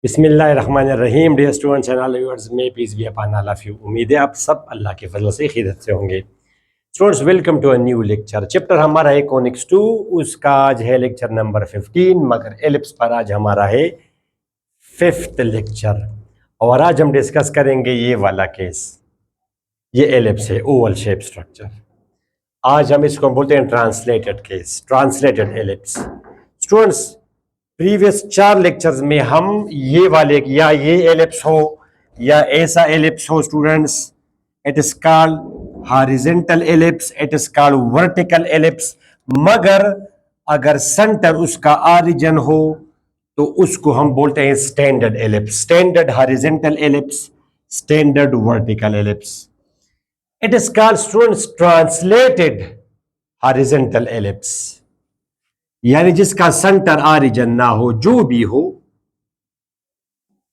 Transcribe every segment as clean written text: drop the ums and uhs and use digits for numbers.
बिस्मिल्लाहिर्रहमानिर्रहीम। Dear students and all viewers, may peace be upon all of you. उम्मीद है आप सब अल्लाह के फजल से खैरियत से होंगे। Students, welcome to a new lecture. Chapter हमारा है कोनिक्स 2, उसका आज है लेक्चर नंबर 15, मगर एलिप्स पर आज हमारा है 5th लेक्चर। और आज हम डिस्कस करेंगे ये वाला केस। ये एलिप्स है, ओवल शेप स्ट्रक्चर। आज हम इसको बोलते हैं translated case, translated ellipse. Students, previous 4 lectures में हम ये वाले या ये एलिप्स हो या ऐसा एलिप्स हो students, it is called horizontal ellipse, it is called vertical ellipse. मगर अगर सेंटर उसका ऑरिजिन हो तो उसको हम बोलते हैं standard ellipse, standard horizontal ellipse, standard vertical ellipse. It is called students translated horizontal ellipse, यानी जिसका सेंटर ऑरिजिन ना हो, जो भी हो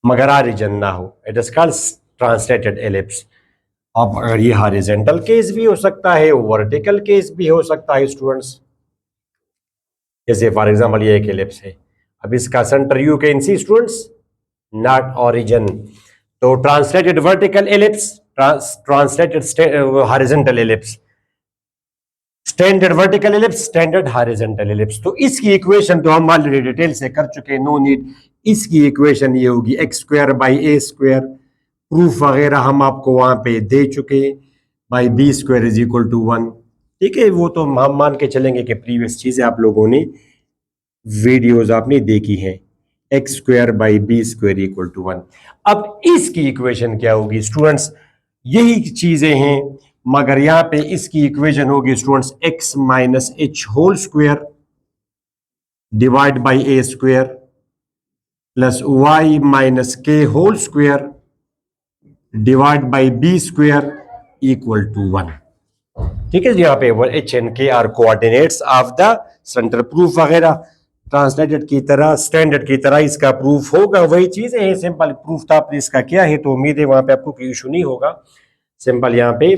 मगर ऑरिजिन ना हो, it is called translated ellipse. अब अगर ये हॉरिजॉन्टल केस भी हो सकता है, वर्टिकल केस भी हो सकता है स्टूडेंट्स। जैसे फॉर एग्जांपल ये एक एलिप्स है, अब इसका centre you can see students, not origin. तो translated vertical ellipse, translated horizontal ellipse, standard vertical ellipse, standard horizontal ellipse. तो इसकी इक्वेशन तो हम ऑलरेडी डिटेल से कर चुके हैं, नो नीड। इसकी इक्वेशन ये होगी x square by A square. Proof वगैरह हम आपको वहां पे दे चुके, by B square is equal to 1। ठीक है, वो तो हम मान के चलेंगे कि प्रीवियस चीजें आप लोगों ने वीडियोज आपने देखी है। X square by B square equal to 1। अब इसकी इक्वेशन क्या होगी स्टूडेंट्स? यही चीजें हैं, मगर यहां पे इसकी इक्वेशन होगी students X minus H whole square divide by A square plus Y minus के whole square divide by B square equal to 1। ठीक है, यहाँ पे H and K are coordinates of the centre. Proof वगैरह translated की तरह, standard की तरह इसका प्रूफ होगा, वही चीजें हैं। सिंपल प्रूफ था आपने इसका किया है, तो उम्मीद है वहां पे आपको कोई इशू नहीं होगा। सिंपल यहाँ पे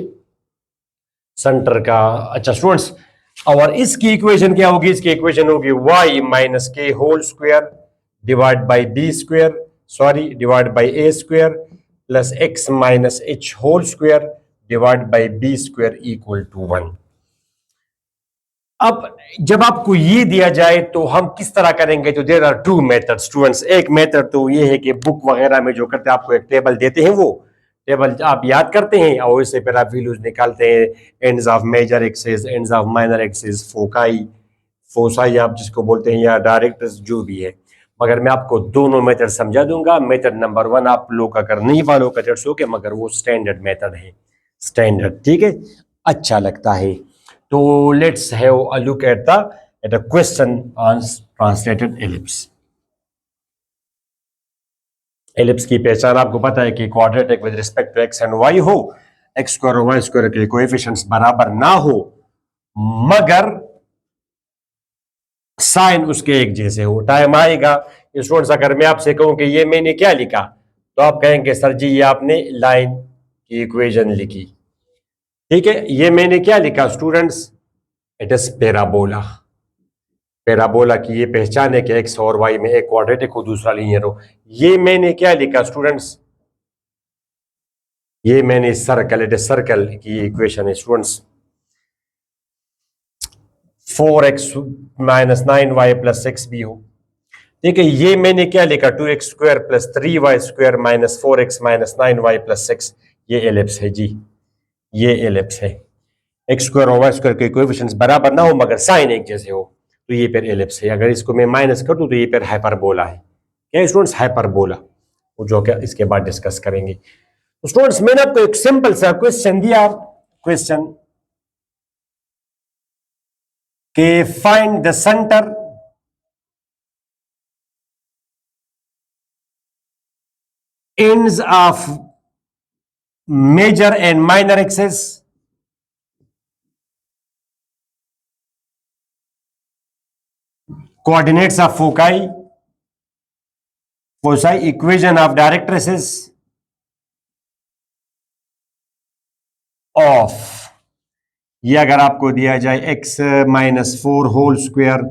सेंटर का। अच्छा स्टूडेंट्स, और इसकी इक्वेशन क्या होगी? इसकी इक्वेशन होगी y माइनस के whole square divide by B square, sorry divide by A square plus x minus H whole square divide by B square equal to 1। अब जब आपको ये दिया जाए तो हम किस तरह करेंगे? तो there are two method students. एक मेथड तो ये है कि बुक वगैरह में जो करते हैं, आपको एक टेबल देते हैं, वो टेबल आप याद करते हैं और इससे फिर आप वैल्यूज निकालते हैं। Ends of major axis, ends of minor axis, foci, foci आप जिसको बोलते हैं, या डायरेक्टर्स, जो भी है। मगर मैं आपको दोनों मेथड समझा दूंगा। मेथड नंबर 1 आप लोग अगर नहीं फॉलो करते सो के, मगर वो स्टैंडर्ड मेथड है, स्टैंडर्ड। ठीक है, अच्छा लगता है। तो let's have a look at the question on translated ellipse. Ellipse की पहचान आपको पता है कि quadratic with respect to x and y हो, एक्स स्क्वायर और वाई स्क्वायर के कोएफिशिएंट्स बराबर ना हो, मगर साइन उसके एक जैसे हो। टाइम आएगा स्टूडेंट्स, अगर मैं आपसे कहूं कि ये मैंने क्या लिखा, तो आप कहेंगे सर जी ये आपने लाइन की इक्वेशन लिखी। ठीक है, ये मैंने क्या लिखा students? It is parabola. Parabola की ये पहचान है कि एक्स और वाई में एक क्वाड्रेटिक हो, दूसरा लीनियर हो। ये मैंने क्या लिखा स्टूडेंट्स? ये मैंने सर्कल, इट इज सर्कल की इक्वेशन है students. 4x minus 9y plus 6 भी हो। ठीक है, ये मैंने क्या लिखा? 2x square plus 3y square minus 4x minus 9y plus 6। ये एलिप्स है जी, ये एलिप्स है। एक्स स्क्वायर और वाई स्क्वायर के कोएफिशिएंट्स बराबर ना हो मगर साइन एक जैसे हो, तो ये फिर एलिप्स है। अगर इसको मैं माइनस कर दूं तो ये फिर हाइपरबोला है। क्या स्टूडेंट्स? हाइपरबोला, वो जो क्या इसके बाद डिस्कस करेंगे। तो स्टूडेंट्स, मैंने आपको एक सिंपल सा क्वेश्चन दिया, क्वेश्चन के find the centre ends of major and minor axis coordinates of foci, foci, equation of directrices of, ये अगर आपको दिया जाए x minus 4 whole square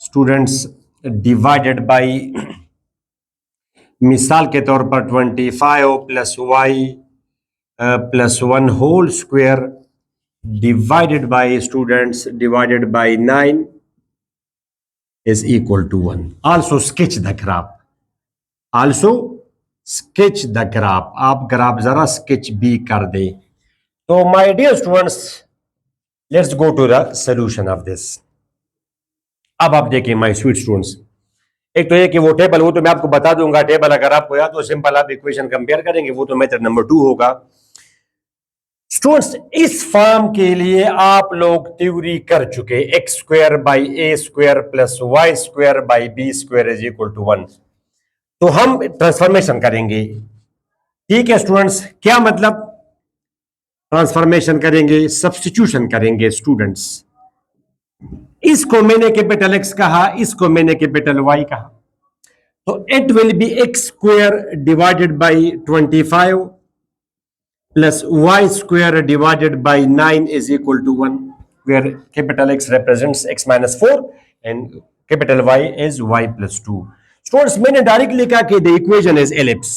students divided by मिसाल के तौर पर 25 plus y plus 1 whole square divided by students divided by 9 is equal to 1. Also sketch the graph. Also sketch the graph. आप ग्राफ जरा स्केच भी कर दे. तो my dear students, let's go to the solution of this. अब आप देखिए my sweet students, एक तो ये कि वो टेबल, वो तो मैं आपको बता दूंगा टेबल, अगर आपको याद तो सिंपल आप इक्वेशन कंपेयर करेंगे, वो तो मेथड नंबर 2 होगा. स्टूडेंट्स इस फॉर्म के लिए आप लोग थ्योरी कर चुके, x square by A square plus y square by B square is equal to 1. तो हम ट्रांसफॉर्मेशन करेंगे. ठीक है स्टूडेंट्स, क्या मतलब ट्रांसफॉर्मेशन करेंगे? सब्स्टिट्यूशन करेंगे स्टूडेंट्स. इसको मैंने कैपिटल एक्स कहा, इसको मैंने कैपिटल वाई कहा. तो it will be x square divided by 25 plus y square divided by 9 is equal to 1, where capital X represents x minus 4 and capital Y is y plus 2. Students, मैंने direct लिखा कि the equation is ellipse.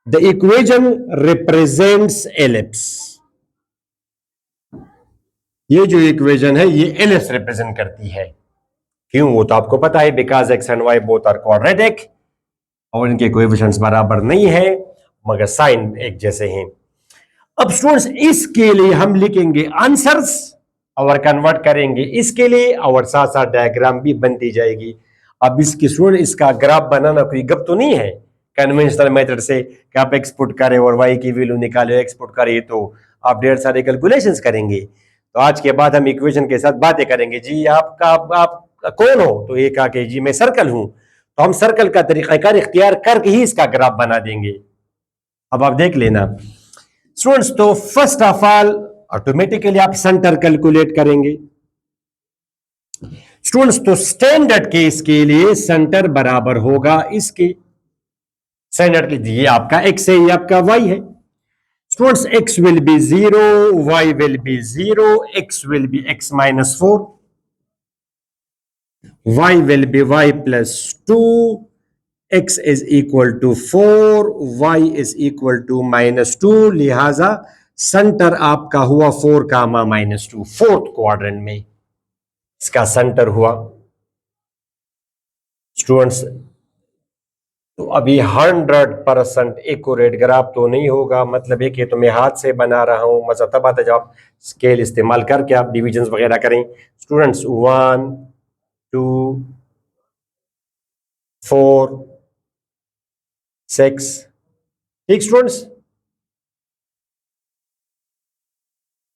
The equation represents ellipse. ये जो equation है ये ellipse represent करती है. क्यों? वो तो आपको पता है, because x and y both are quadratic और इनके कोएफिशिएंट्स बराबर नहीं है मगर साइन एक जैसे हैं. अब स्टूडेंट्स इसके लिए हम लिखेंगे आंसर्स और कन्वर्ट करेंगे इसके लिए, और साथ साथ डायग्राम भी बनती जाएगी. अब इसकी स्टूडेंट इसका ग्राफ बनाना कोई गप तो नहीं है कन्वेंशनल मेथड से कि आप एक्सपोर्ट करें और वाई की वैल्यू निकाले एक्सपोर्ट करें, तो आप ढेर सारे कैलकुलेशंस करेंगे. तो आज के बाद हम इक्वेशन के साथ बातें करेंगे. जी आप कौन हो? तो एक आके जी मैं सर्कल हूं, तो हम सर्कल का तरीकाकार इख्तियार करके ही इसका ग्राफ बना देंगे. अब आप देख लेना स्टूडेंट्स. तो फर्स्ट ऑफ ऑल ऑटोमेटिकली आप सेंटर कैलकुलेट करेंगे स्टूडेंट्स. तो स्टैंडर्ड केस के लिए सेंटर बराबर होगा इसके, स्टैंडर्ड के ये आपका x है, ये आपका y है. Students x will B 0, y will B 0, x will B x minus 4, y will B y plus 2, x is equal to 4, y is equal to minus 2. लिहाजा सेंटर आपका हुआ 4 कामा minus 2, फोर्थ क्वाड्रेंट में इसका centre हुआ students. तो अभी 100% accurate graph तो नहीं होगा, मतलब है कि तो मैं हाथ से बना रहा हूं, मजा तब आता जब आप स्केल इस्तेमाल करके आप डिविजन्स वगैरह करें. स्टूडेंट्स 1 2 4 6, ठीक स्टूडेंट्स,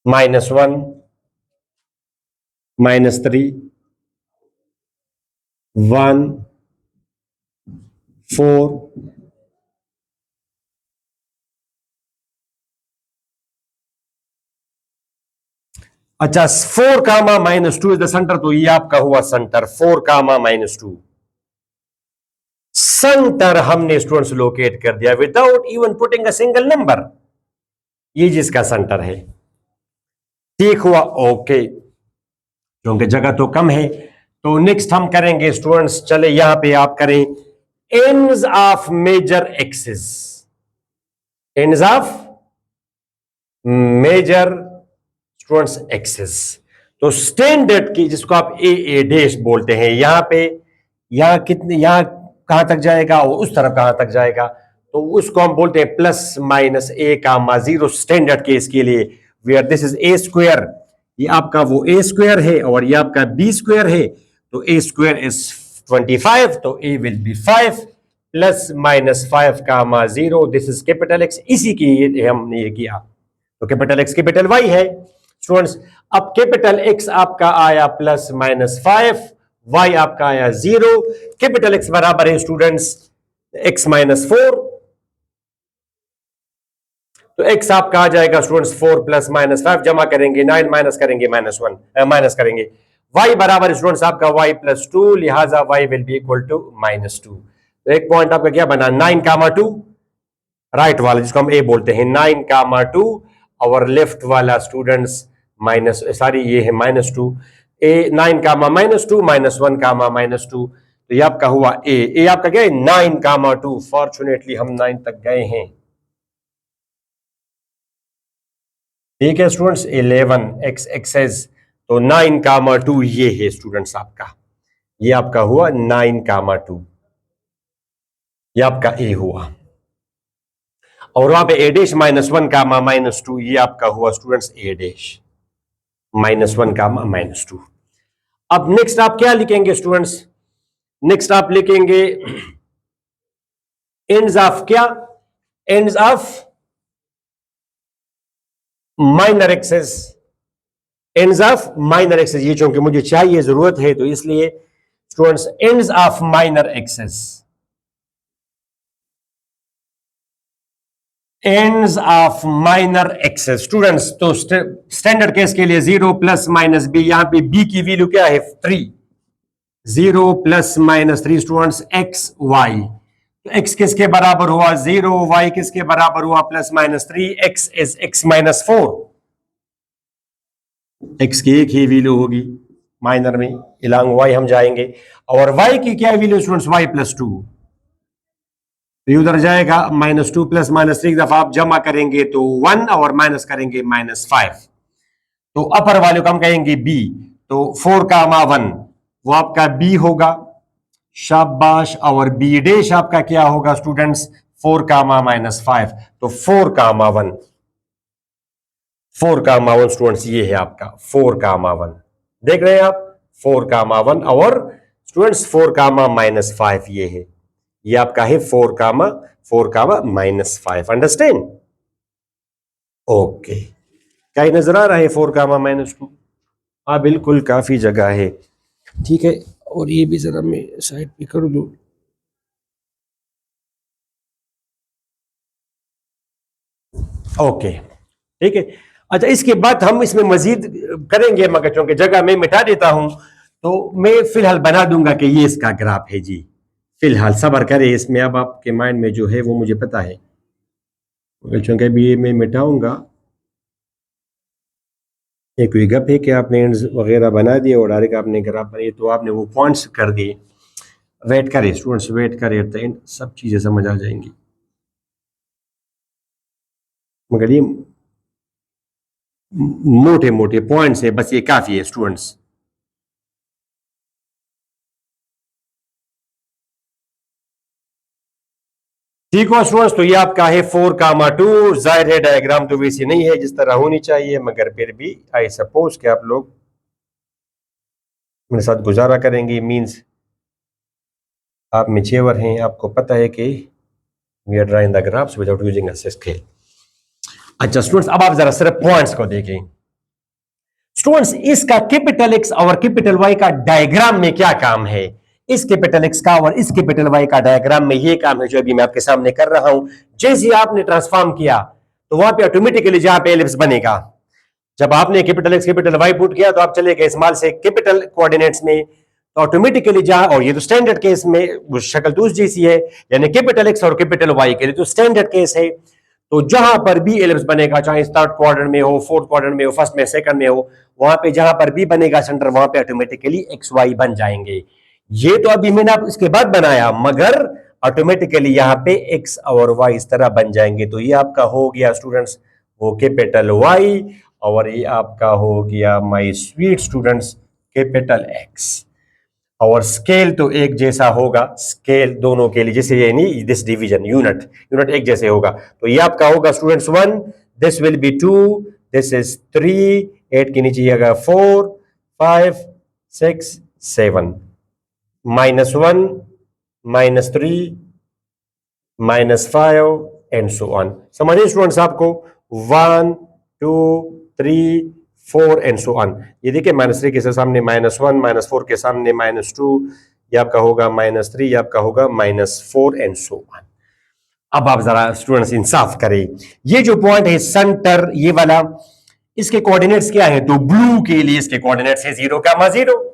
-1 -3 1 4 अच्छा 4 कामा -2 इज द सेंटर. तो ये आपका हुआ सेंटर 4 कामा -2. सेंटर हमने स्टूडेंट्स लोकेट कर दिया without even putting a single number. ये जिसका सेंटर है, ठीक हुआ, ओके, क्योंकि जगह तो कम है. तो नेक्स्ट हम करेंगे स्टूडेंट्स, चले यहां पे आप करें ends of major axis, ends of major students axis. तो स्टैंडर्ड की जिसको आप ए डैश बोलते हैं, यहां पे यहां कितने, यहां कहां तक जाएगा और उस तरफ कहां तक जाएगा, तो उसको हम बोलते हैं plus minus a comma 0 standard case के लिए, where this is a square. ये आपका वो ए स्क्वायर है और ये आपका बी स्क्वायर है. तो ए स्क्वायर इज 25, तो A will be 5 plus minus 5 comma 0. This is capital X, इसी की हमने ये किया. तो कैपिटल एक्स कैपिटल वाई है स्टूडेंट्स. अब कैपिटल एक्स आपका आया प्लस माइनस 5, y आपका आया 0. कैपिटल एक्स बराबर है स्टूडेंट्स x माइनस 4. तो x आपका आ जाएगा स्टूडेंट्स 4 प्लस माइनस 5, जमा करेंगे 9 माइनस करेंगे -1 माइनस करेंगे. y बराबर स्टूडेंट्स आपका y प्लस 2, लिहाजा y will be equal to -2. तो एक पॉइंट आपका क्या बना 9 कामा 2, राइट वाला जिसको हम a बोलते हैं 9 कामा 2, और लेफ्ट वाला स्टूडेंट्स माइनस, सॉरी ये है -2. ए 9 कामा -2 -1 कामा -2. तो ये आपका हुआ ए आपका क्या है 9,2। फॉर्चुनेटली हम 9 तक गए हैं। ठीक है स्टूडेंट्स, 11x एक्सेस, तो 9,2 ये है स्टूडेंट्स आपका, ये आपका हुआ 9,2, ये आपका ए हुआ। और वहां पे ए डैश -1, -2, ये आपका हुआ स्टूडेंट्स ए डैश -1, -2। अब नेक्स्ट आप क्या लिखेंगे स्टूडेंट्स? नेक्स्ट आप लिखेंगे एंड्स ऑफ क्या? Ends of minor axes, ends of minor axes, ये चूंकि मुझे चाहिए, जरूरत है, तो इसलिए students ends of minor axes, ends of minor axes students. तो स्टैंडर्ड केस के लिए 0 + -b, यहां पे b की वैल्यू क्या है 3, 0 + -3 स्टूडेंट्स x y, तो x किसके बराबर हुआ 0, y किसके बराबर हुआ +-3, x इज x -4, x की एक ही वैल्यू होगी माइनर में, इलांग y हम जाएंगे, और y की क्या वैल्यू स्टूडेंट्स y +2, तो उधर जाएगा -2 + -3, एक दफा आप जमा करेंगे तो 1 और माइनस करेंगे -5, तो अपर वाले को हम कहेंगे b, तो 4,1 वो आपका b होगा, शाबाश। और b डैश आपका क्या होगा स्टूडेंट्स 4,-5, तो 4,1, 4,1 स्टूडेंट्स ये है आपका 4,1, देख रहे हैं आप 4,1, और स्टूडेंट्स 4,-5 ये है, ये आपका है 4,-5, अंडरस्टैंड? ओके, क्या नजर आ रहा है 4,-2? हाँ बिल्कुल, काफी जगह है, ठीक है। और ये भी जरा मैं साइड पे कर दूं, ओके ठीक है। अच्छा, इसके बाद हम इसमें मजीद करेंगे, मगर चूंकि जगह मैं मिटा देता हूं, तो मैं फिलहाल बना दूंगा कि ये इसका ग्राफ है जी। फिलहाल सब्र करें इसमें, अब आपके माइंड में जो है वो मुझे पता है, चूंकि अभी ये मैं मिटाऊंगा। एक कोई गप है कि आपने एंड्स वगैरह बना दिए और डायरेक्ट आपने ग्राफ बनाई, तो आपने वो पॉइंट्स कर दिए। वेट करें स्टूडेंट्स, वेट करें, एट द एंड सब चीजें समझ आ जाएंगी, मगर ये मोटे मोटे पॉइंट्स है, बस ये काफी है स्टूडेंट्स। ठीक हो स्टूडेंट्स, तो ये आपका है 4,2। जाहिर है डायग्राम तो वैसी नहीं है जिस तरह होनी चाहिए, मगर फिर भी आई सपोज कि आप लोग मेरे साथ गुजारा करेंगे, मींस आप मेच्योर हैं, आपको पता है कि we are drawing the graphs without using a scale. अच्छा स्टूडेंट्स, अब आप जरा सिर्फ पॉइंट्स को देखें। स्टूडेंट्स, इसका कैपिटल एक्स और कैपिटल वाई का डायग्राम में क्या काम है? इस कैपिटल एक्स का और इस कैपिटल वाई का डायग्राम में ये काम है जो अभी मैं आपके सामने कर रहा हूं। जैसे आपने ट्रांसफॉर्म किया तो वहां पे ऑटोमेटिकली जहां पे एलिप्स बनेगा, जब आपने capital x capital y put किया तो आप चले गए स्मॉल से कैपिटल कोऑर्डिनेट्स में, तो ऑटोमेटिकली जहां, और ये तो स्टैंडर्ड केस में शक्ल तो उस जैसी है, यानी कैपिटल एक्स और कैपिटल वाई के लिए तो स्टैंडर्ड केस है, तो जहां पर भी एलिप्स बनेगा, चाहे थर्ड क्वाड्रेंट में हो, फोर्थ क्वाड्रेंट में हो, फर्स्ट में, सेकंड में हो, वहां पे जहां पर भी बनेगा सेंटर, वहां पे ऑटोमेटिकली एक्स वाई बन जाएंगे। ये तो अभी मैंने आप इसके बाद बनाया, मगर ऑटोमेटिकली यहाँ पे एक्स और वाई इस तरह बन जाएंगे। तो ये आपका हो गया स्टूडेंट्स वो कैपिटल वाई, और ये आपका हो गया my sweet students capital x. और स्केल तो एक जैसा होगा, स्केल दोनों के लिए, जैसे ये नहीं दिस डिवीजन यूनिट, यूनिट एक जैसे होगा, तो ये आपका होगा students 1, this will be 2, this is 3, 8 के नीचे आएगा 4, 5, 6, 7, -1, -3, -5 एंड सो ऑन। समझिए स्टूडेंट्स आपको 1, 2, 3, 4 एंड सो ऑन। ये देखिए -3 के सामने -1, -4 के सामने -2, ये आपका होगा -3, ये आपका होगा -4 एंड सो ऑन। अब आप जरा स्टूडेंट्स इंसाफ करें, ये जो पॉइंट है सेंटर ये वाला, इसके कोऑर्डिनेट्स क्या है? तो ब्लू के लिए इसके कोऑर्डिनेट्स है 0,0,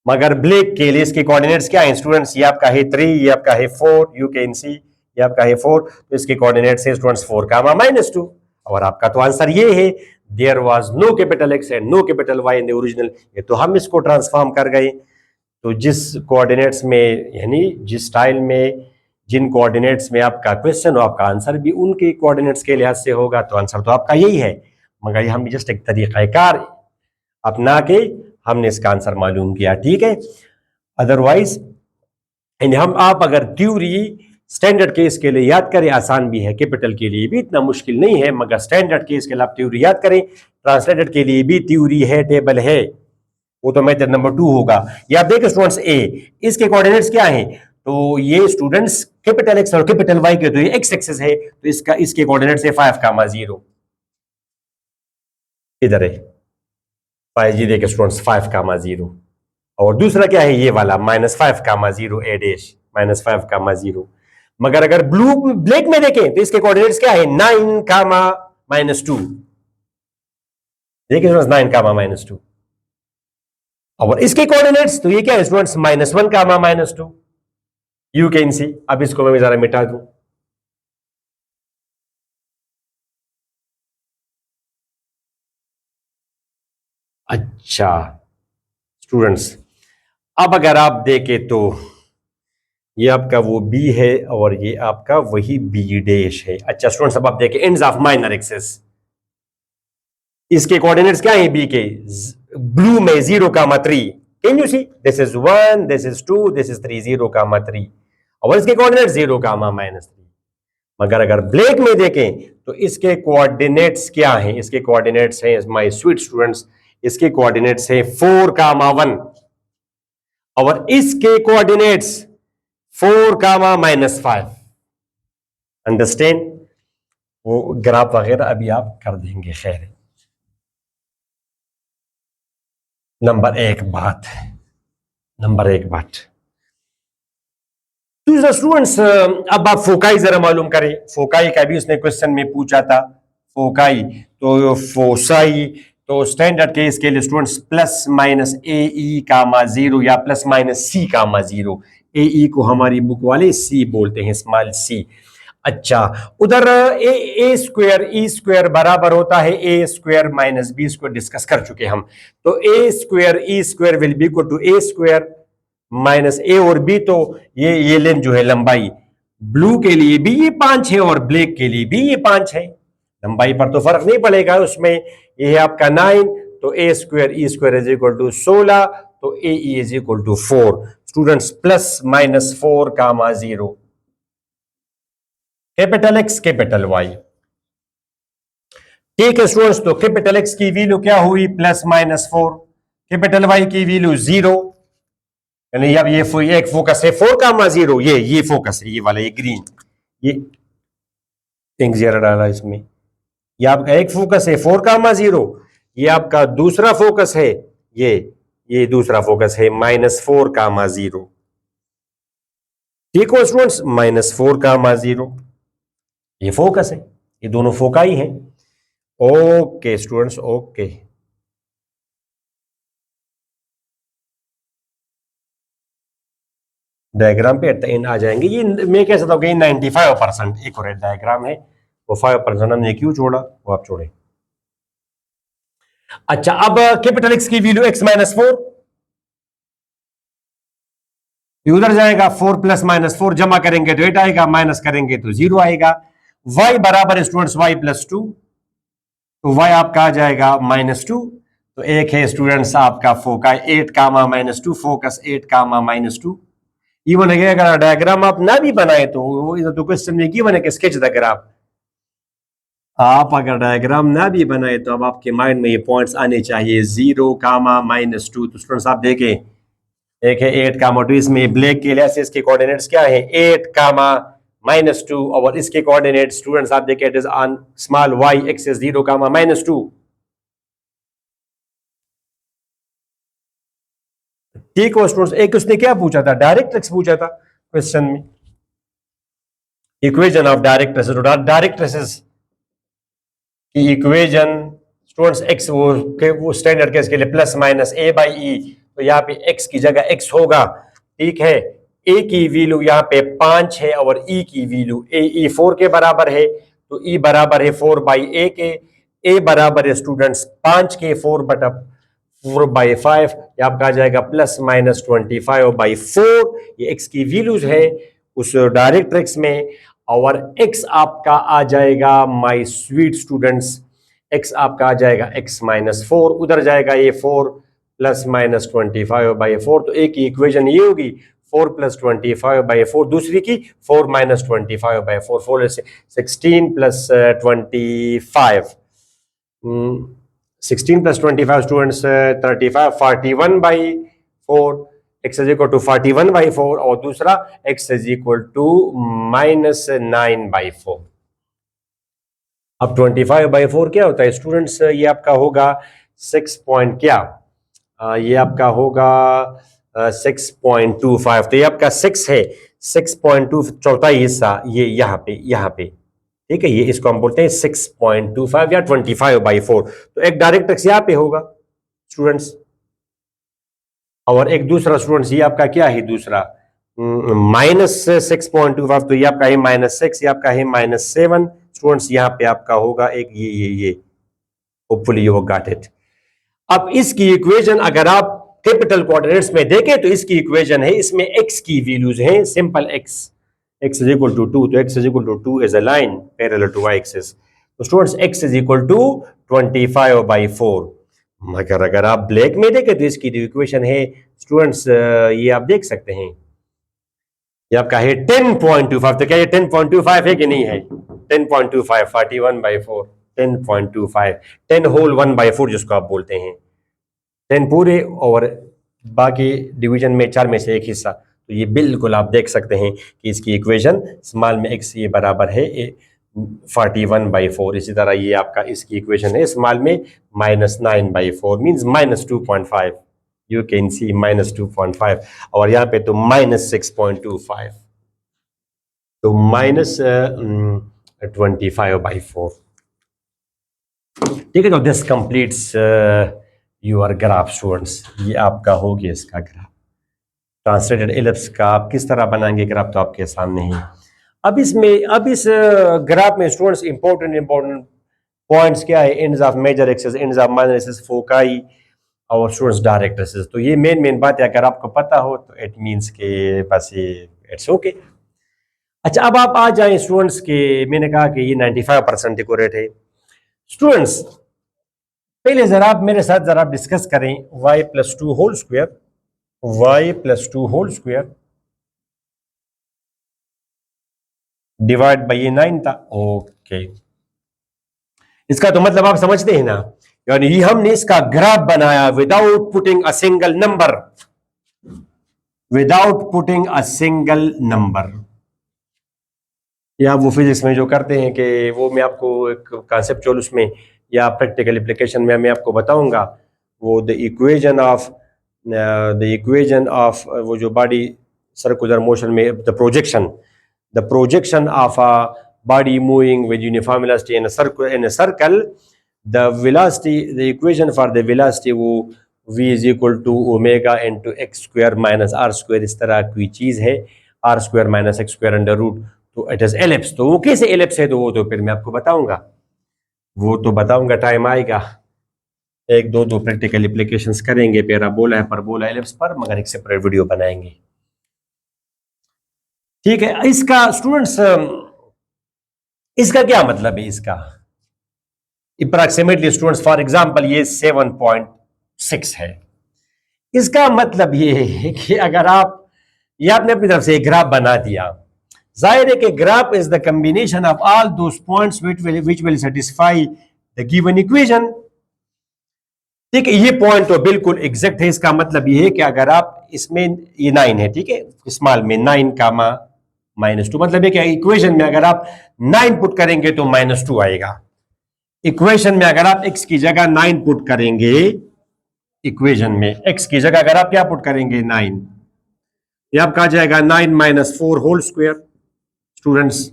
मगर ब्लैक के लिए इसके कोऑर्डिनेट्स क्या है स्टूडेंट्स? ये आपका है 3, ये आपका है 4, यू कैन सी, ये आपका है 4, तो इसके कोऑर्डिनेट्स है स्टूडेंट्स 4,-2, और आपका तो आंसर ये है there was no capital x and no capital y in the original. ये तो हम इसको ट्रांसफॉर्म कर गए, तो जिस कोऑर्डिनेट्स में यानी जिस स्टाइल में जिन कोऑर्डिनेट्स में आपका क्वेश्चन हो आपका आंसर भी उनके कोऑर्डिनेट्स के लिहाज से होगा, तो आंसर तो आपका यही है, मगर ये हम जस्ट एक तरीक़ाकार अपना के हमने इसका आंसर मालूम किया, ठीक है। अदरवाइज हम आप अगर थ्योरी स्टैंडर्ड केस के लिए याद करें, आसान भी है, कैपिटल के लिए भी इतना मुश्किल नहीं है, मगर स्टैंडर्ड केस के लिए आप थ्योरी याद करें, ट्रांसलेटेड के लिए भी थ्योरी है, टेबल है, वो तो मेथड नंबर 2 होगा। या आप देखिए स्टूडेंट्स ए, इसके कोऑर्डिनेट्स क्या हैं, तो ये स्टूडेंट्स कैपिटल एक्स और कैपिटल वाई के, तो ये एक्स एक्सिस है, तो इसके कोऑर्डिनेट्स है 5,0, इधर है 5 जी, देखिए स्टूडेंट्स 5,0, और दूसरा क्या है ये वाला -5,0 ए डैश -5,0, मगर अगर ब्लैक में देखें तो इसके कोऑर्डिनेट्स क्या है 9,-2, देखिए स्टूडेंट्स 9,-2, और इसके कोऑर्डिनेट्स तो ये क्या है स्टूडेंट्स -1,-2, यू कैन सी। अब इसको मैं जरा मिटा दूं, अच्छा स्टूडेंट्स अब अगर आप देखें तो ये आपका वो बी है और ये आपका वही बी डैश है। अच्छा स्टूडेंट्स अब आप देखें एंड्स ऑफ माइनर एक्सिस, इसके कोऑर्डिनेट्स क्या है बी के, ब्लू में 0,3, can you see, this is 1, this is 2, this is 3, 0,3, और इसके कोऑर्डिनेट्स 0,-3। मगर अगर ब्लैक में देखें तो इसके कोऑर्डिनेट्स क्या हैं, इसके कोऑर्डिनेट्स हैं माय स्वीट स्टूडेंट्स, इसके कोऑर्डिनेट्स हैं 4,1, और इसके कोऑर्डिनेट्स 4,-5। अंडरस्टैंड, वो ग्राफ वगैरह अभी आप कर देंगे, खैर है। नंबर एक बात दूसरा स्टूडेंट्स, अब आप फोकाई जरा मालूम करें, फोकाई का भी उसने क्वेश्चन में पूछा था, फोकाई तो फोसाई, तो स्टैंडर्ड केस के लिए स्टूडेंट्स +-AE,0 या +-C,0, AE को हमारी बुक वाले C बोलते हैं, स्मॉल c। अच्छा उधर ए स्क्वायर ई स्क्वायर बराबर होता है A square -B square, discuss कर चुके हम, तो A square E square will be equal to A स्क्वायर माइनस A और B, तो ये लेंथ जो है लंबाई, ब्लू के लिए भी ये 5 है और ब्लैक के लिए भी ये 5 है, लंबाई पर तो फर्क नहीं पड़ेगा उसमें, ये है आपका 9, तो A square E square is equal to 16, तो AE is equal to 4। Students +-4,0, capital x capital Y, ठीक है स्टूडेंट्स, तो कैपिटल एक्स की वैल्यू क्या हुई +-4, कैपिटल वाई की वैल्यू 0, यानी अब ये एक फोकस है 4,0, ये फोकस है, ये वाला ये ग्रीन, ये पिंक जरा डाला इसमें, ये आपका एक फोकस है 4,0, ये आपका दूसरा फोकस है, ये दूसरा फोकस है -4,0, ठीक हो स्टूडेंट्स, -4,0, ये फोकस है, ये दोनों फोकाई हैं। ओके स्टूडेंट्स, ओके डायग्राम पे एट द एंड आ जाएंगे, ये मैं कह सकता हूँ कि 95% एक्यूरेट डायग्राम है, वो 5% हमने क्यों छोड़ा वो आप छोड़े। अच्छा अब कैपिटल एक्स की वैल्यू x-4, उधर जाएगा 4 + -4 जमा करेंगे तो 8 आएगा, माइनस करेंगे तो 0 आएगा। y बराबर स्टूडेंट्स y +2, तो y आपका आ जाएगा -2, तो एक है स्टूडेंट्स आपका फोकस 8,-2 फोकस 8,-2। इवन अगर डायग्राम आप ना भी बनाए तो क्वेश्चन में गिवन है कि स्केच द ग्राफ, आप अगर डायग्राम ना भी बनाए तो अब आपके माइंड में ये पॉइंट्स आने चाहिए 0,-2। तो स्टूडेंट्स आप देखें, एक है 8,2, इसमें ब्लैक के लिए इसके कोऑर्डिनेट्स क्या है 8,-2, और इसके कोऑर्डिनेट स्टूडेंट्स आप देखें it is on small y axis 0,-2। ठीक हो स्टूडेंट्स, एक उसने क्या पूछा था, डायरेक्ट्रिक्स पूछा था क्वेश्चन में, इक्वेशन ऑफ डायरेक्ट्रिक्स, डायरेक्ट्रिक्स की इक्वेशन स्टूडेंट्स एक्स वो स्टैंडर्ड केस के लिए +-a/e, तो यहाँ पे x की जगह x होगा, ठीक है। a की वैल्यू यहाँ पे 5 है और e की वैल्यू e 4 के बराबर है, तो e बराबर है 4/a के, a बराबर है स्टूडेंट्स 5 के 4/5 4/5, ये आपका आ जाएगा ±25/4। ये x की वैल्यूज है उस डायरेक्ट एक्स में, और x आपका आ जाएगा माय स्वीट स्टूडेंट्स, x आपका आ जाएगा x-4, उधर जाएगा ये 4 ±25/4। तो एक की इक्वेशन ये होगी 4 + 25/4, दूसरी की 4 - 25/4, 4 16 + 25, 16 + 25 students 35, 41/4, x is equal to 41/4, और दूसरा x इज इक्वल टू -9/4। अब 25/4 क्या होता है स्टूडेंट्स? ये आपका होगा 6 पॉइंट क्या, ये आपका होगा 6.25। तो ये आपका 6 है, 6.2 चौथाई हिस्सा ये यहाँ पे, ठीक है, ये इसको हम बोलते हैं 6.25 या 25/4। तो एक डायरेक्ट एक्स यहाँ पे होगा स्टूडेंट्स, और एक दूसरा स्टूडेंट्स ये आपका क्या है दूसरा -6.25, तो ये आपका है -6, ये आपका है -7 स्टूडेंट्स, यहाँ पे आपका होगा एक ये होपफुली यू गॉट इट। अब इसकी इक्वेशन अगर आप कैपिटल कोऑर्डिनेट्स में देखें तो इसकी इक्वेशन है, इसमें x की वैल्यूज हैं, simple x is equal to 2, तो x is equal to 2 is a line parallel to y axis. तो students x is equal to 25/4। मगर अगर आप ब्लैक में देखें तो इसकी जो इक्वेशन है स्टूडेंट्स ये आप देख सकते हैं, ये आपका है 10.25। तो क्या ये 10.25 है कि नहीं है? 10.25, 41/4, 10.25, 10 होल 1/4 जिसको आप बोलते हैं, 10 पूरे और बाकी डिवीजन में 4 में से एक हिस्सा। तो ये बिल्कुल आप देख सकते हैं कि इसकी इक्वेशन स्मॉल में x ये बराबर है 41/4। इसी तरह ये आपका इसकी इक्वेशन है स्मॉल में -9/4 मींस -2.5, यू कैन सी -2.5, और यहाँ पे तो -6.25, तो -25/4। ठीक है, तो this completes your graph students. ये आपका हो गया इसका ग्राफ। ट्रांसलेटेड एलिप्स का आप किस तरह बनाएंगे ग्राफ तो आपके सामने ही। अब इस ग्राफ में स्टूडेंट्स इंपॉर्टेंट पॉइंट्स क्या है? Ends of major axis, ends of minor axis, foci और स्टूडेंट्स डायरेक्ट एक्सिस। तो ये मेन बात है, अगर आपको पता हो तो इट मींस के बस ये इट्स ओके। अच्छा, अब आप आ जाएं स्टूडेंट्स के, मैंने कहा कि ये 95% एक्यूरेट है स्टूडेंट्स। पहले जरा आप मेरे साथ जरा डिस्कस करें y + 2 whole square, y + 2 whole square divide by ये 9 था। ओके, इसका तो मतलब आप समझते हैं ना, यानी ये हमने इसका ग्राफ बनाया without putting a single number, without putting a single number. या वो फिजिक्स में जो करते हैं कि वो मैं आपको एक कॉन्सेप्चुअल उसमें या प्रैक्टिकल एप्लीकेशन में मैं आपको बताऊंगा, वो द इक्वेशन ऑफ वो जो बॉडी सर्कुलर मोशन में the projection of a body moving with uniform velocity in a circle, the velocity, the equation for the velocity वो v is equal to omega into x square minus r square, इस तरह कोई चीज है, r square minus x square under root, तो it is ellipse. तो वो कैसे एलिप्स है तो वो तो फिर मैं आपको बताऊंगा, टाइम आएगा, एक दो प्रैक्टिकल एप्लीकेशंस करेंगे पैराबोला परबोला एलिप्स पर, मगर एक सेपरेट वीडियो बनाएंगे। ठीक है, इसका स्टूडेंट्स इसका क्या मतलब है? इसका अप्रॉक्सीमेटली स्टूडेंट्स फॉर एग्जांपल ये 7.6 है। इसका मतलब ये है कि अगर ये आपने अपनी तरफ से एक ग्राफ बना दिया, जाहिर है कि graph is the combination of all those points which will satisfy the given equation. ठीक है, ये पॉइंट तो बिल्कुल एग्जैक्ट है। इसका मतलब ये है कि अगर आप इसमें ये 9 है, ठीक है, स्मॉल में 9 कामा -2, मतलब है कि इक्वेशन में अगर आप 9 पुट करेंगे तो -2 आएगा। इक्वेशन में अगर आप x की जगह 9 पुट करेंगे, इक्वेशन में x की जगह अगर आप क्या पुट करेंगे 9, ये आपका आ जाएगा 9 - 4 होल स्क्वायर स्टूडेंट्स।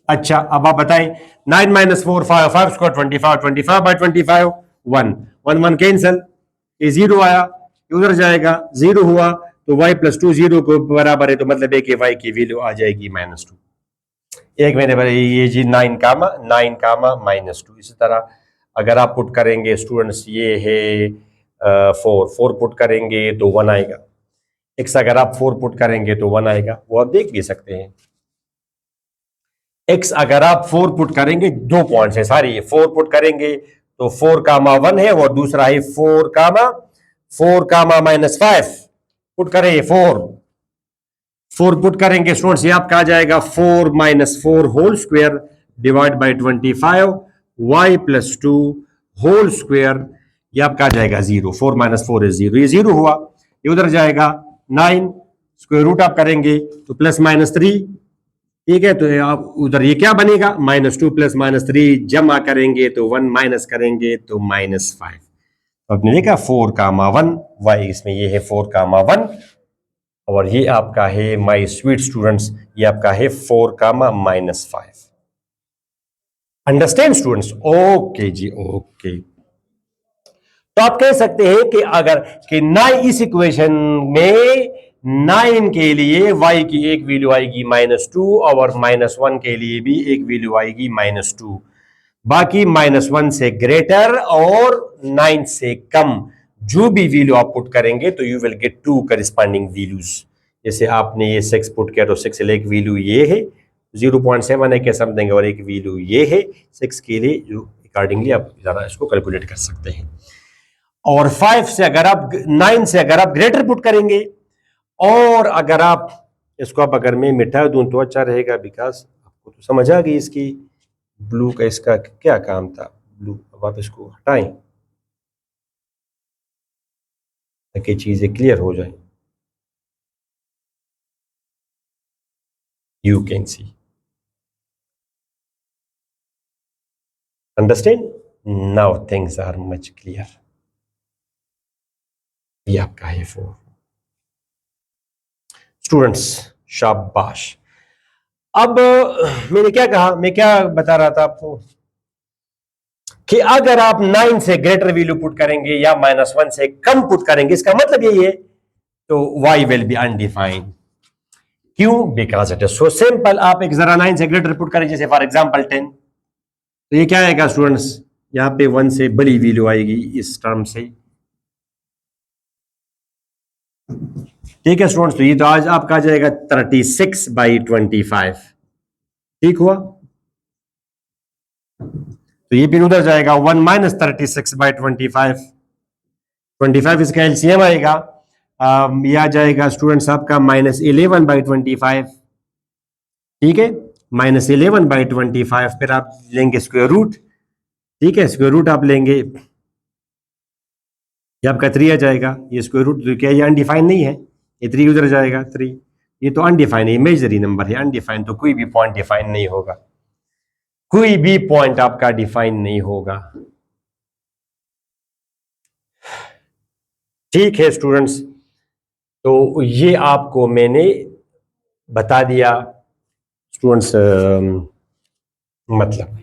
अच्छा, अब आप बताएं 9 - 4 5 स्क्वायर 25, 25/25 1 कैंसिल, ये 0 आया, उधर जाएगा 0 हुआ, तो y + 2 0 को बराबर है, तो मतलब है कि y की वैल्यू आ जाएगी -2। एक मैंने ये जी 9 कामा -2। इसी तरह अगर आप पुट करेंगे स्टूडेंट्स ये है 4 पुट करेंगे तो 1 आएगा। x अगर आप 4 पुट करेंगे तो 1 आएगा, वो आप देख भी सकते हैं। x अगर आप 4 पुट करेंगे, 2 पॉइंट्स है सारी, 4 पुट करेंगे तो 4, 1 है, और दूसरा है 4, -5 पुट करें, 4 पुट करेंगे स्टूडेंट्स, ये आपका आ जाएगा 4 - 4 whole square divide by 25 y + 2 whole square, ये आपका आ जाएगा 0। 4 - 4 इज 0, ये 0 हुआ, ये उधर जाएगा 9, स्क्वायर रूट आप करेंगे तो +-3, ठीक है, तो आप उधर ये क्या बनेगा, -2 + -3 जमा करेंगे तो 1 माइनस करेंगे तो -5। तो आपने देखा 4, 1 y, इसमें ये है 4, 1, और ये आपका है माय स्वीट स्टूडेंट्स, ये आपका है 4, -5। Understand students? ओके जी, ओके। तो आप कह सकते हैं कि अगर कि 9 इस इक्वेशन में 9 के लिए y की एक वैल्यू आएगी -2 और -1 के लिए भी एक वैल्यू आएगी -2, बाकी -1 से ग्रेटर और 9 से कम जो भी वैल्यू आप पुट करेंगे तो you will get 2 corresponding values. जैसे आपने ये 6 पुट किया तो 6 एक वैल्यू ये है, 0.7 है क्या समथिंग, और एक वैल्यू ये है 6 के लिए, जो अकॉर्डिंगली आप जरा इसको कैलकुलेट कर सकते हैं। और 5 से अगर आप 9 से अगर आप ग्रेटर पुट करेंगे, और अगर आप इसको आप अगर मैं मिटा दूं तो अच्छा रहेगा, बिकॉज आपको तो समझ आ गई इसकी ब्लू का इसका क्या काम था। ब्लू अब आप इसको हटाएं ताकि चीजें क्लियर हो जाए। You can see, understand, now things are much clear. ये आपका है 4 स्टूडेंट्स, शाबाश। अब मैंने क्या कहा, मैं क्या बता रहा था आपको कि अगर आप 9 से ग्रेटर वैल्यू पुट करेंगे या -1 से कम पुट करेंगे, इसका मतलब यही है, तो y विल बी अनडिफाइंड। क्यों? Because it is so simple. आप एक जरा 9 से ग्रेटर पुट करें, जैसे फॉर एग्जांपल 10, तो ये क्या आएगा स्टूडेंट्स, यहां पे 1 से बड़ी वैल्यू आएगी इस टर्म से, ठीक है स्टूडेंट्स। तो ये तो आज आपका आ जाएगा 36/25, ठीक हुआ। तो ये फिर उधर जाएगा 1 - 36/25, 25 इसका एलसीएम आएगा, ये आ जाएगा स्टूडेंट्स आपका -11/25, ठीक है, -11/25। फिर आप लेंगे स्क्वायर रूट, ठीक है, स्क्वायर रूट आप लेंगे, ये आपका 3 आ जाएगा, ये स्क्वायर रूट क्या ये अनडिफाइन नहीं है, ये 3 उधर जाएगा 3, ये तो अनडिफाइन है, इमेजनरी नंबर है, अनडिफाइन, तो कोई भी पॉइंट डिफाइन नहीं होगा, कोई भी पॉइंट आपका डिफाइन नहीं होगा, ठीक है स्टूडेंट्स। तो ये आपको मैंने बता दिया स्टूडेंट्स, मतलब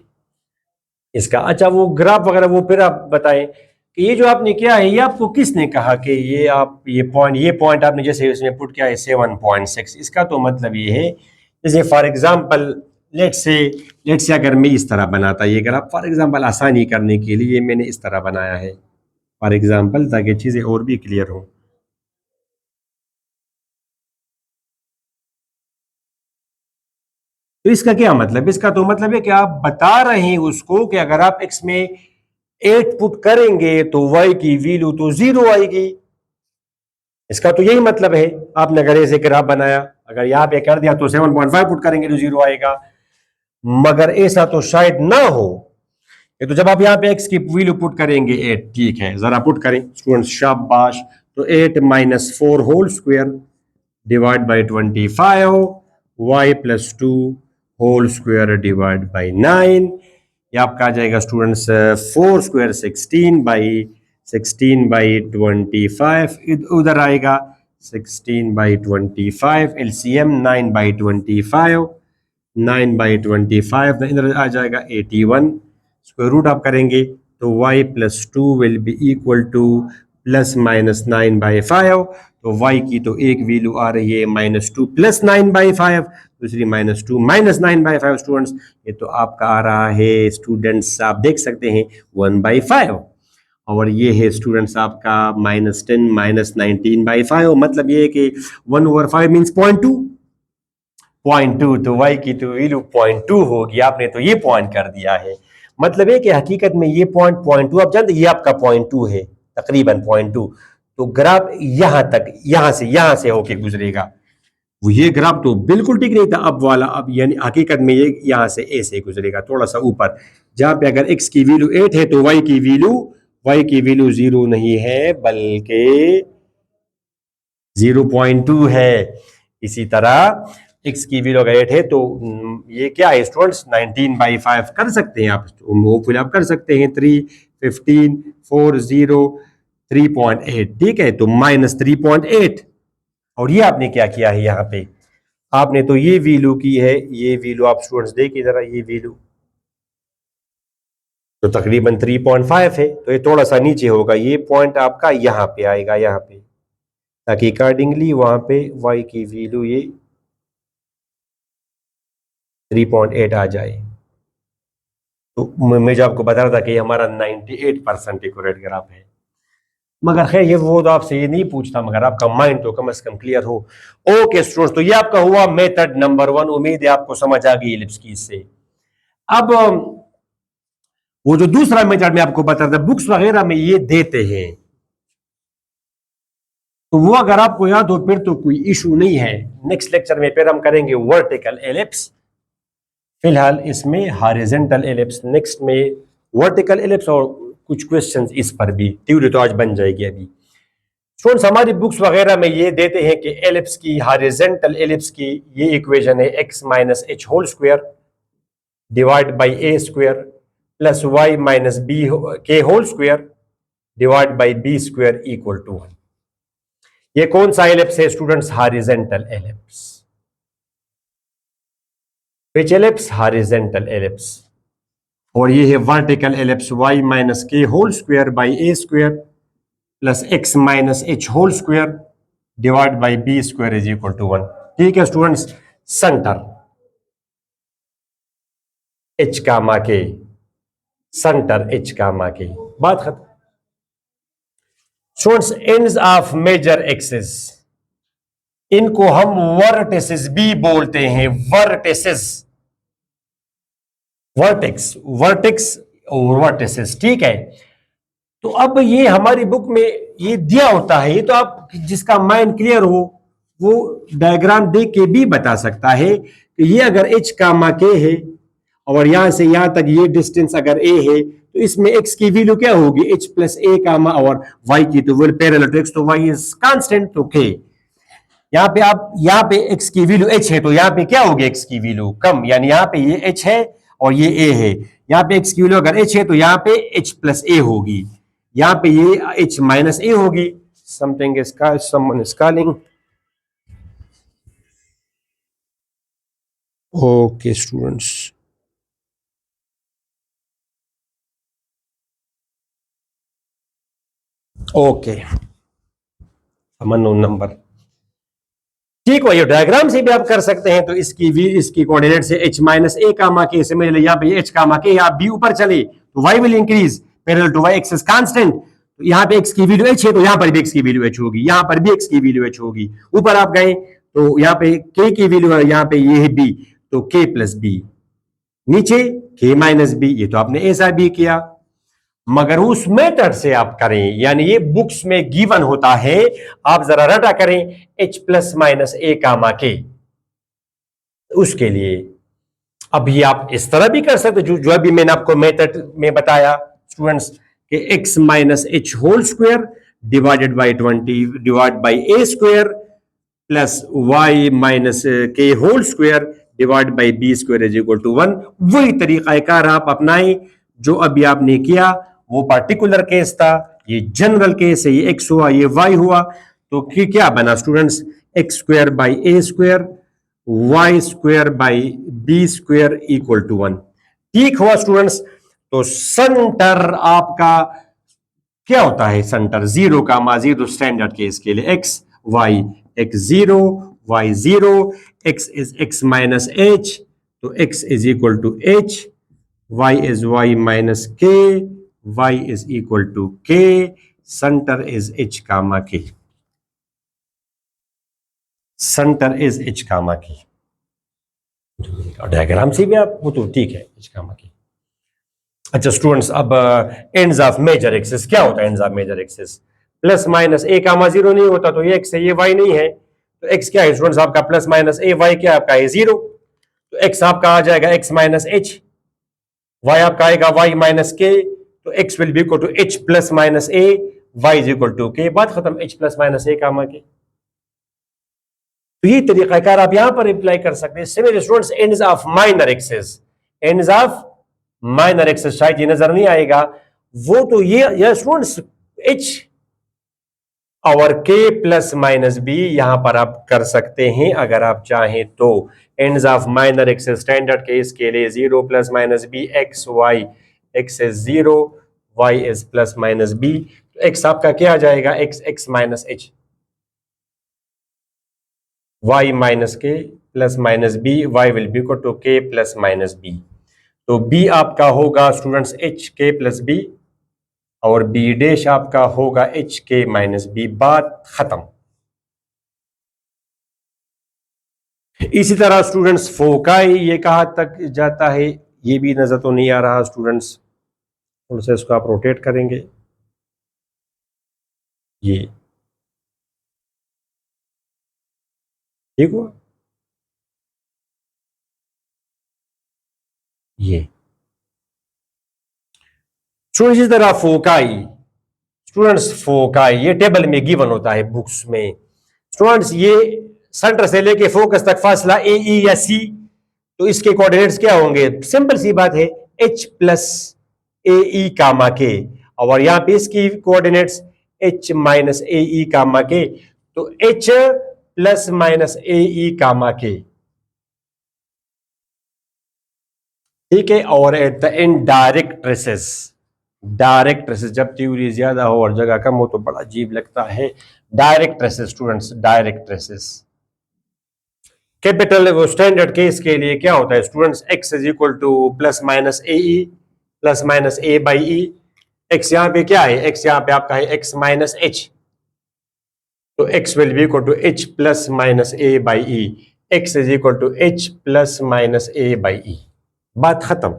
इसका। अच्छा, वो ग्राफ वगैरह वो फिर आप बताएं कि ये जो आपने किया है, ये आपको किसने कहा कि ये आप ये पॉइंट आपने जैसे इसमें पुट किया है 7.6, इसका तो मतलब ये है, जैसे फॉर एग्जांपल लेट्स से अगर मैं इस तरह बनाता ये ग्राफ, फॉर एग्जांपल आसानी करने के लिए मैंने इस तरह बनाया है फॉर एग्जांपल, ताकि चीजें और भी क्लियर हो। तो इसका क्या मतलब, इसका तो मतलब है कि आप बता रहे हैं उसको कि अगर आप x में 8 पुट करेंगे तो y की वैल्यू तो 0 आएगी, इसका तो यही मतलब है। आपने अगर ऐसे ग्राफ बनाया, अगर यहां पे कर दिया तो 7.5 पुट करेंगे तो 0 आएगा, मगर ऐसा तो शायद ना हो। ये तो जब आप यहाँ पे x की वैल्यू पुट करेंगे 8, ठीक है, जरा पुट करें स्टूडेंट्स, शाबाश। तो 8 - 4 whole square divide by 25 y + 2 whole square divide by 9, ये आपका आ जाएगा स्टूडेंट्स 4 स्क्वायर 16/25, उधर आएगा 16/25, एलसीएम 9/25, 9/25 इधर आ जाएगा 81, स्क्वायर रूट आप करेंगे तो y + 2 will be equal to +-9/5, तो y की तो एक वैल्यू आ रही है -2 + 9/5, दूसरी -2 -9/5 स्टूडेंट्स। ये तो आपका आ रहा है स्टूडेंट्स, आप देख सकते हैं 1/5। और ये है स्टूडेंट्स आपका -10 -19/5, मतलब ये है कि 1/5 मीन्स 0.2। तो y की तो वैल्यू 0.2 होगी। आपने तो ये पॉइंट कर दिया है, मतलब है कि हकीकत में ये पॉइंट 0.2, आप जानते ये आपका 0.2 है, तकरीबन 0.2। तो ग्राफ यहां तक, यहां से होके गुजरेगा। वो ये ग्राफ तो बिल्कुल ठीक नहीं था अब वाला, अब यानी हकीकत में ये यहां से ए से गुजरेगा थोड़ा सा ऊपर, जहां पे अगर x की वैल्यू 8 है तो y की वैल्यू 0 नहीं है बल्कि 0.2 है। इसी तरह x की वैल्यू अगर 8 है तो ये क्या है स्टूडेंट्स, 19/5 कर सकते हैं आप, होपफुली आप कर सकते हैं। 3 15 4 0 3.8, ठीक है, तो -3.8। और ये आपने क्या किया है यहाँ पे, आपने तो ये वैल्यू की है, ये वैल्यू आप स्टूडेंट्स देखिए जरा, ये वैल्यू तो तकरीबन 3.5 है, तो ये थोड़ा सा नीचे होगा, ये पॉइंट आपका यहाँ पे आएगा, यहाँ पे, ताकि अकॉर्डिंगली वहां पे y की वैल्यू ये 3.8 आ जाए। तो मैं जो आपको बता रहा था कि हमारा 98% एक्यूरेट ग्राफ है, मगर खैर ये वो तो आपसे ये नहीं पूछता, मगर आपका माइंड तो कम से कम क्लियर हो। ओके स्टूडेंट्स, तो ये आपका हुआ मेथड नंबर 1। उम्मीद है आपको समझ आ गई एलिप्स की इससे। अब वो जो दूसरा मेथड मैं आपको बता रहा था, बुक्स वगैरह में ये देते हैं, तो वो अगर आपको याद हो फिर तो कोई इशू नहीं है। नेक्स्ट लेक्चर में फिर हम करेंगे वर्टिकल एलिप्स, फिलहाल इसमें हॉरिजॉन्टल एलिप्स, नेक्स्ट में वर्टिकल एलिप्स, और कुछ क्वेश्चंस इस पर भी, थ्योरी तो आज बन जाएगी अभी। स्टूडेंट्स हमारी बुक्स वगैरह में ये देते हैं कि एलिप्स की, हॉरिजॉन्टल एलिप्स की ये इक्वेशन है x minus H whole square divide by A square plus Y minus B K whole square divide by B square equal to 1। ये कौन सा एलिप्स है students, horizontal ellipse. Which ellipse, horizontal ellipse. और ये है vertical ellipse, y minus के whole square by A square plus x minus H whole square divide by B square is equal to 1। ठीक है स्टूडेंट्स, सेंटर h कामा के, centre h कामा के, बात खत्म। Students ends of major axis, इनको हम vertices भी बोलते हैं, वर्टिसेस, वर्टेक्स, वर्टेक्स और वर्टिसेस, ठीक है। तो अब ये हमारी बुक में ये दिया होता है, ये तो आप जिसका माइंड क्लियर हो वो डायग्राम देख के भी बता सकता है कि ये अगर h कामा k है और यहां से यहां तक ये डिस्टेंस अगर a है, तो इसमें x की वैल्यू क्या होगी, h प्लस a कामा, और y की तो वैल्यू पैरेलल टू x, तो y इज कांस्टेंट, तो k। यहाँ पे आप, यहाँ पे x की वैल्यू h है, तो यहाँ पे क्या होगी x की वैल्यू कम, यानी यहाँ पे ये h है और ये a है। यहाँ पे x की वैल्यू अगर h है तो यहाँ पे h प्लस a होगी, यहाँ पे ये h माइनस a होगी। Something is called, someone is calling. Okay students, okay, unknown number, ठीक है। ये डायग्राम से भी आप कर सकते हैं, तो इसकी कोऑर्डिनेट से h माइनस a कामा के, समझ लीजिए यहाँ पे h कामा के, आप b ऊपर चले तो y will increase parallel to y, x is constant. तो यहाँ पे x की वैल्यू h है तो यहाँ पर भी x की वैल्यू h होगी, यहाँ पर भी x की वैल्यू h होगी। ऊपर आप गए तो यहाँ पे k की वैल्यू है, यहाँ पे ये है b, तो k प्लस b, नीचे k माइनस b, ये तो आपने ऐसा भी किया, मगर उस मेथड से आप करें, यानी ये बुक्स में गिवन होता है, आप जरा रटा करें h प्लस माइनस ए कामा के, उसके लिए। अब ये आप इस तरह भी कर सकते, जो अभी मैंने आपको मेथड में बताया स्टूडेंट्स, कि x minus H whole square divided by 20 divide by A square plus y minus के whole square divide by B square is equal to 1। वही तरीकाकार आप अपनाएं जो अभी आपने किया, वो पार्टिकुलर केस था, ये जनरल केस है, ये x हुआ, ये y हुआ, तो क्या बना students, X square by A square Y square by B square equal to 1। ठीक हुआ स्टूडेंट्स। तो सेंटर आपका क्या होता है, सेंटर 0 का 0 स्टैंडर्ड केस के लिए x y, x 0 y 0, x is x minus h, तो x is equal to h, y is y minus k, y is equal to k, center is h comma k, center is h comma k। Diagram से भी आप वो तो ठीक है h comma k। अच्छा students, अब एंड्स ऑफ मेजर एक्सिस क्या होता है? Ends of major axis plus minus a comma 0 नहीं होता तो ये x है, ये y नहीं है, तो x क्या है स्टूडेंट्स आपका? प्लस माइनस a, y क्या आपका है? 0, तो x आपका आ जाएगा x माइनस h, y आपका आएगा y माइनस k, तो x will be equal to h plus minus a, y is equal to k, बात खत्म, h plus minus a comma k। तो ये तरीकाकार आप यहां पर अप्लाई कर सकते हैं। Similar students, ends of minor axis, ends of minor axis शायद ये नजर नहीं आएगा, वो तो ये स्टूडेंट्स h और k प्लस माइनस b यहां पर आप कर सकते हैं अगर आप चाहें तो। Ends of minor axis standard case के लिए 0 plus minus b, x y, x is 0, y is plus minus b, तो x आपका क्या आ जाएगा? x x minus h, y minus k plus minus b, y will be equal to k plus minus b, तो b आपका होगा students h k plus b और b dash आपका होगा h k माइनस b, बात खत्म। इसी तरह स्टूडेंट्स फोकाई ये कहां तक जाता है ये भी नजर तो नहीं आ रहा स्टूडेंट्स, थोड़ा सा इसको आप रोटेट करेंगे, ये ठीक हुआ, ये स्टूडेंट्स इस तरह फोकाई, स्टूडेंट्स फोकाई ये टेबल में गिवन होता है बुक्स में। स्टूडेंट्स ये सेंटर से लेके फोकस तक फासला ए ई या सी, तो इसके कोऑर्डिनेट्स क्या होंगे? सिंपल सी बात है h प्लस ए ई कामा के, और यहां पे इसकी कोऑर्डिनेट्स h माइनस ए ई कामा के, तो h प्लस माइनस ए ई कामा के, ठीक है। और at the end direct traces, direct traces जब थ्योरी ज्यादा हो और जगह कम हो तो बड़ा अजीब लगता है। Direct traces students, direct traces capital वो स्टैंडर्ड केस के लिए क्या होता है students? x is equal two plus minus A E plus minus A by E, x यहां पे क्या है? x यहां पे आपका है x माइनस एच, तो x will be equal to h plus minus A by E, X is equal to h plus minus A by E, बात खत्म।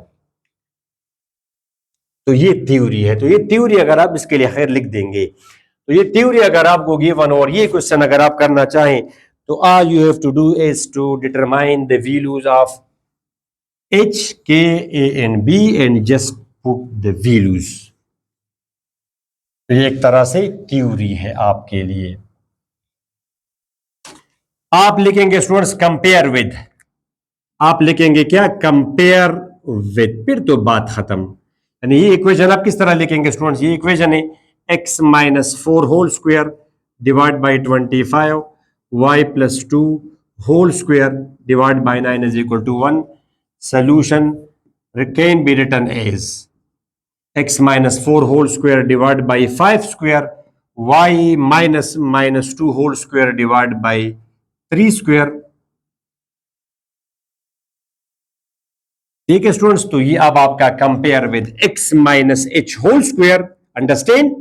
तो ये थ्योरी है, तो ये थ्योरी अगर आप इसके लिए खैर लिख देंगे, तो ये थ्योरी अगर आपको गिवन और ये क्वेश्चन अगर आप करना चाहें तो all you have to do is to determine the values of h, k, a and b and just put the values। तो ये एक तरह से थ्योरी है आपके लिए। आप लिखेंगे स्टूडेंट्स कंपेयर विद, आप लिखेंगे क्या? कंपेयर विद, फिर तो बात खत्म। यानी ये इक्वेशन आप किस तरह लिखेंगे स्टूडेंट्स? ये इक्वेशन है x minus 4 whole square divide by 25, y plus 2 whole square divided by 9 is equal to 1. Solution can be written as x minus 4 whole square divided by 5 square, y minus 2 whole square divided by 3 square। ठीक है students, तो ये अब आपका compare with x minus h whole square, understand,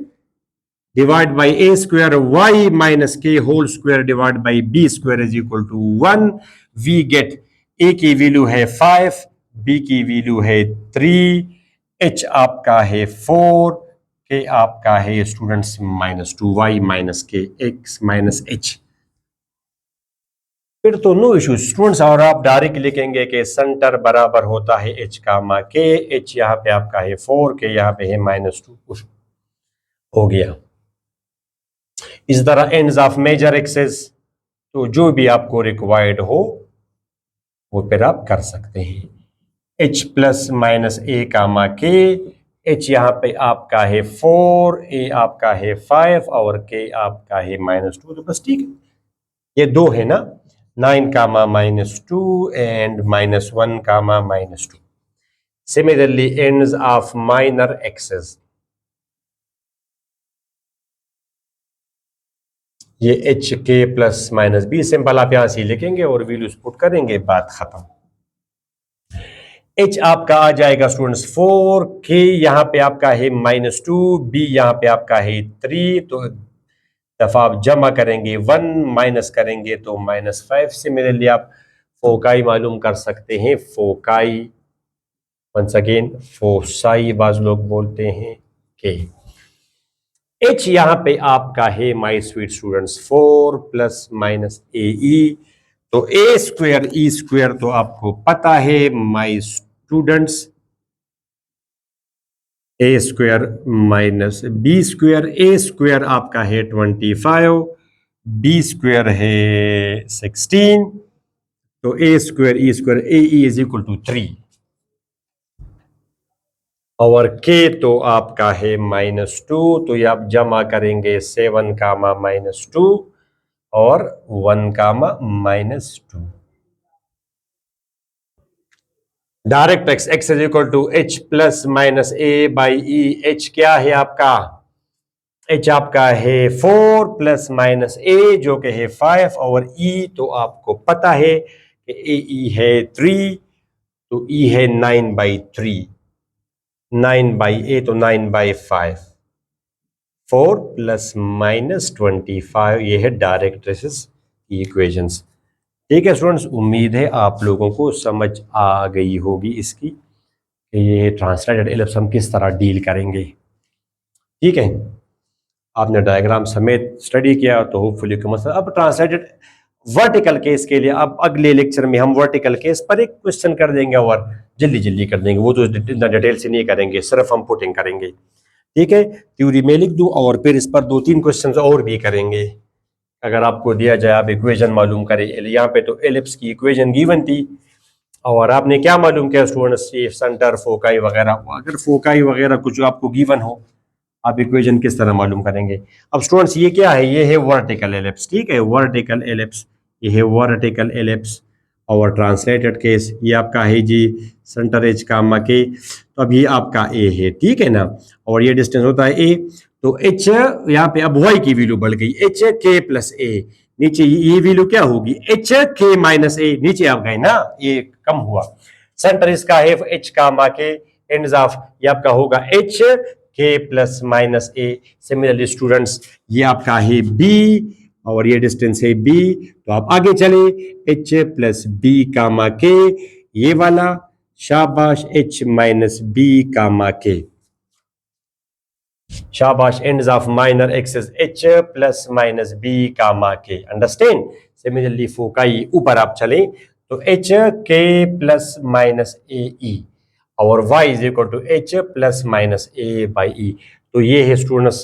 divide by a square, y minus k whole square divide by b square is equal to 1। We get a की value है 5, b की value है 3, h आपका है 4, k आपका है students minus 2, y minus k, x minus h, फिर तो नो इश्यू स्टूडेंट्स। और आप डायरेक्ट लिखेंगे कि सेंटर बराबर होता है h कामा k, h यहाँ पे आपका है 4, k यहाँ पे है माइनस 2, हो गया। इस तरह एंड्स ऑफ मेजर एक्सेस, तो जो भी आपको रिक्वायर्ड हो वो फिर आप कर सकते हैं। h प्लस माइनस ए कामा के, h यहाँ पे आपका है 4, a आपका है 5 और k आपका है माइनस 2, तो बस ठीक है, ये दो है ना, 9 comma minus 2 and minus 1 comma minus 2। Similarly ends of minor axes, ये H K plus minus B, simple आप यहां से लिखेंगे और वैल्यूज पुट करेंगे, बात खत्म। एच आपका आ जाएगा स्टूडेंट्स 4, के यहां पे आपका है -2, बी यहां पे आपका है 3, तो दफा आप जमा करेंगे 1 माइनस करेंगे तो -5 से मेरे लिए आप फोकाई मालूम कर सकते हैं। फोकाई, वंस अगेन फोसाई बाज लोग बोलते हैं के। एच यहां पे आपका है my sweet students 4 plus minus A E, तो ए स्क्वायर ई स्क्वायर तो आपको पता है my students, A square minus B square, A square आपका है 25, बी स्क्वायर है 16, तो A square E square A E is equal to 3 और के तो आपका है -2, तो ये आप जमा करेंगे 7 कामा -2 और 1 comma -2। Directrix, X is equal to H plus minus A by E. H क्या है आपका? एच आपका है 4 प्लस माइनस ए जो कि है 5 और ई तो आपको पता है कि ए ई है 3, तो ई है 9/3, 9/8 तो 9/5, 4 प्लस माइनस 25, ये है डायरेक्ट रेसिस इक्वेशंस। ठीक है स्टूडेंट्स, उम्मीद है आप लोगों को समझ आ गई होगी इसकी कि ये ट्रांसलेटेड एलिप्स हम किस तरह डील करेंगे। ठीक है, आपने डायग्राम समेत स्टडी किया तो होपफुली अब ट्रांसलेटेड वर्टिकल केस के लिए अब अगले लेक्चर में हम वर्टिकल केस पर एक क्वेश्चन कर देंगे और जल्दी जल्दी कर देंगे, वो तो इतना डिटेल से नहीं करेंगे, सिर्फ हम पुटिंग करेंगे। ठीक है, थ्योरी में लिख दूं और फिर इस पर 2-3 क्वेश्चन और भी करेंगे। अगर आपको दिया जाए आप इक्वेशन मालूम करें, यहाँ पे तो एलिप्स की इक्वेशन गिवन थी और आपने क्या मालूम किया स्टूडेंट्स, ये सेंटर फोकाई वगैरह, अगर फोकाई वगैरह कुछ आपको गिवन हो आप इक्वेशन किस तरह मालूम करेंगे। अब स्टूडेंट्स ये क्या है, ये है वर्टिकल एलिप्स। ठीक है, वर्टिकल एलिप्स, ये है वर्टिकल एलिप्स और ट्रांसलेटेड केस ये आपका है जी सेंटर एज कामा के, तो अब ये आपका ए है। ठीक है ना, और ये डिस्टेंस होता है ए, तो एच यहाँ पे अब वाई की वैल्यू बढ़ गई, एच के प्लस ए, नीचे ये वैल्यू क्या होगी, एच के माइनस ए, नीचे आप गए ना, ये कम हुआ। सेंटर इसका है एच कामा के, एंड ऑफ ये आपका होगा एच के प्लस माइनस ए। सिमिलरली स्टूडेंट्स ये आपका है बी और ये डिस्टेंस है बी, तो आप आगे चले एच प्लस बी कामा के, ये वाला शाबाश H minus B comma K, शाबाश ends of minor axes H plus minus B comma K, understand. Similarly foci ऊपर आप चले तो H K plus minus A E और y is equal to H plus minus A by E. तो ये है students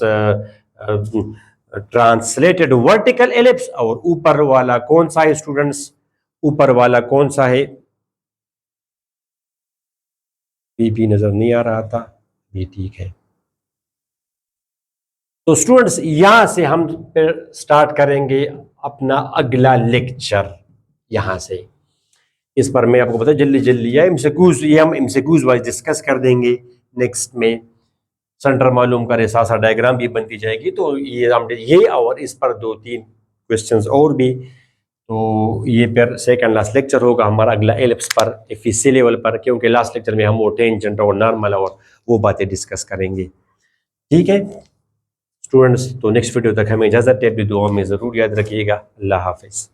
translated vertical ellipse. और ऊपर वाला कौन सा है स्टूडेंट्स, ऊपर वाला कौन सा है, पी नजर नहीं आ रहा था, ये ठीक है। तो स्टूडेंट्स यहां से हम फिर स्टार्ट करेंगे अपना अगला लेक्चर यहां से। इस पर मैं आपको बता जल्दी जल्दी या एमसीक्यूज, ये हम एमसीक्यूज वाइज डिस्कस कर देंगे नेक्स्ट में। सेंटर मालूम करे साथ साथ डायग्राम भी बनती जाएगी, तो ये हम ये और इस पर 2-3 क्वेश्चंस और भी, तो ये फिर सेकंड लास्ट लेक्चर होगा हमारा अगला एलिप्स पर एफिसी लेवल पर, क्योंकि लास्ट लेक्चर में हम वो टेंजेंट और नॉर्मल और वो बातें डिस्कस करेंगे। ठीक है स्टूडेंट्स, तो नेक्स्ट वीडियो तक हमें इजाजत है, अपनी दुआ में जरूर याद रखिएगा। अल्लाह हाफिज।